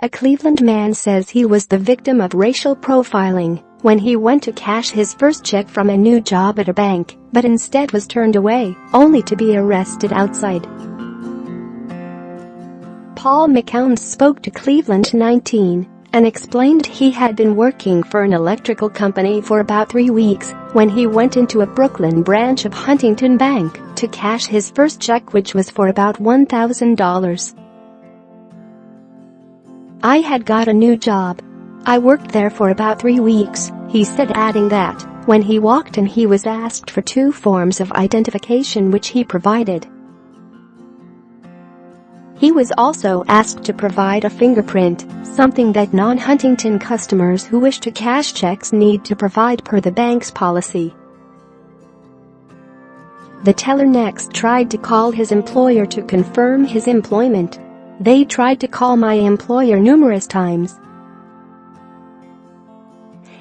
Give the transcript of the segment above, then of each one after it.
A Cleveland man says he was the victim of racial profiling when he went to cash his first check from a new job at a bank, but instead was turned away, only to be arrested outside. Paul McCown spoke to Cleveland 19 and explained he had been working for an electrical company for about 3 weeks when he went into a Brooklyn branch of Huntington Bank to cash his first check, which was for about $1,000. "I had got a new job. I worked there for about 3 weeks," he said, adding that when he walked in he was asked for 2 forms of identification which he provided. He was also asked to provide a fingerprint, something that non-Huntington customers who wish to cash checks need to provide per the bank's policy. The teller next tried to call his employer to confirm his employment. "They tried to call my employer numerous times.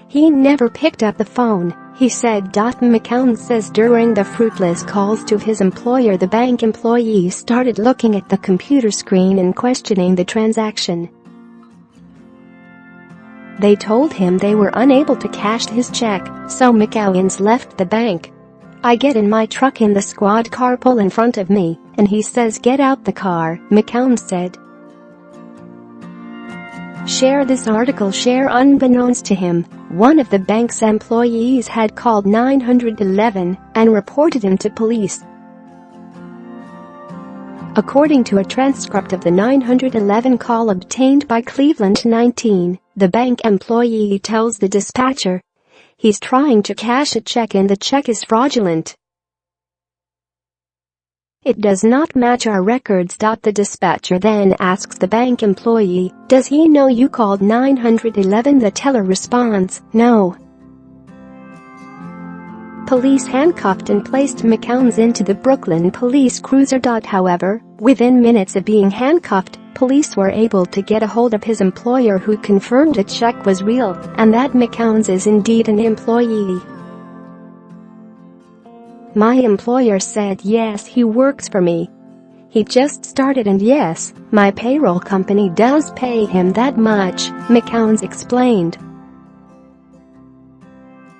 He never picked up the phone," he said. McCown says during the fruitless calls to his employer, the bank employee started looking at the computer screen and questioning the transaction. They told him they were unable to cash his check, so McCown's left the bank. "I get in my truck and the squad car pull in front of me, and he says get out the car," McCown said. Share this article. Share. Unbeknownst to him, one of the bank's employees had called 911 and reported him to police. According to a transcript of the 911 call obtained by Cleveland 19, the bank employee tells the dispatcher he's trying to cash a check and the check is fraudulent. "It does not match our records." The dispatcher then asks the bank employee, "Does he know you called 911? The teller responds, "No." Police handcuffed and placed McCown's into the Brooklyn police cruiser. However, within minutes of being handcuffed, police were able to get a hold of his employer, who confirmed a check was real and that McCown's is indeed an employee. "My employer said yes, he works for me. He just started and yes, my payroll company does pay him that much," McCown's explained.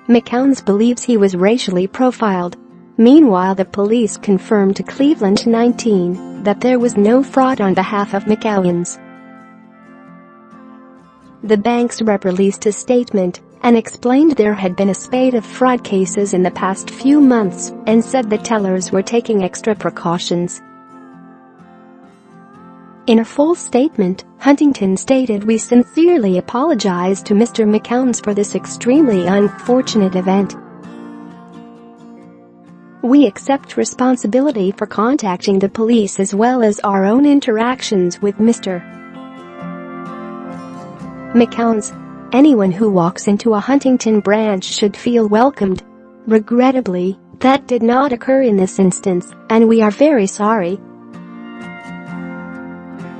McCown's believes he was racially profiled. Meanwhile, the police confirmed to Cleveland 19 that there was no fraud on behalf of McCown's. The bank's rep released a statement and explained there had been a spate of fraud cases in the past few months and said the tellers were taking extra precautions. In a full statement, Huntington stated, "We sincerely apologize to Mr. McCown's for this extremely unfortunate event. We accept responsibility for contacting the police as well as our own interactions with Mr. McCown's. Anyone who walks into a Huntington branch should feel welcomed. Regrettably, that did not occur in this instance, and we are very sorry.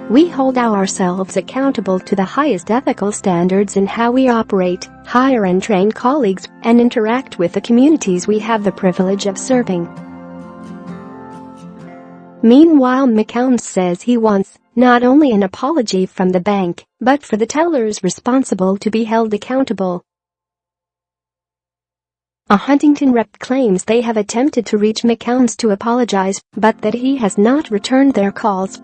We hold ourselves accountable to the highest ethical standards in how we operate, hire and train colleagues, and interact with the communities we have the privilege of serving." Meanwhile, McCown says he wants not only an apology from the bank, but for the tellers responsible to be held accountable. A Huntington rep claims they have attempted to reach McCown's to apologize, but that he has not returned their calls.